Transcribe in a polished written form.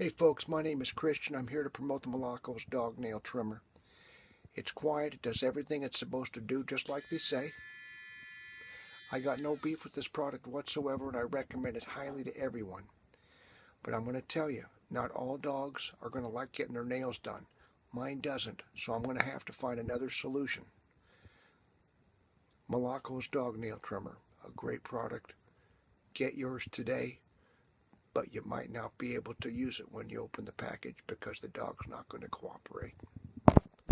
Hey folks, my name is Christian. I'm here to promote the Milocos dog nail trimmer. It's quiet, it does everything it's supposed to do, just like they say. I got no beef with this product whatsoever, and I recommend it highly to everyone. But I'm going to tell you, not all dogs are going to like getting their nails done. Mine doesn't, so I'm going to have to find another solution. Milocos dog nail trimmer, a great product. Get yours today, but you might not be able to use it when you open the package because the dog's not going to cooperate.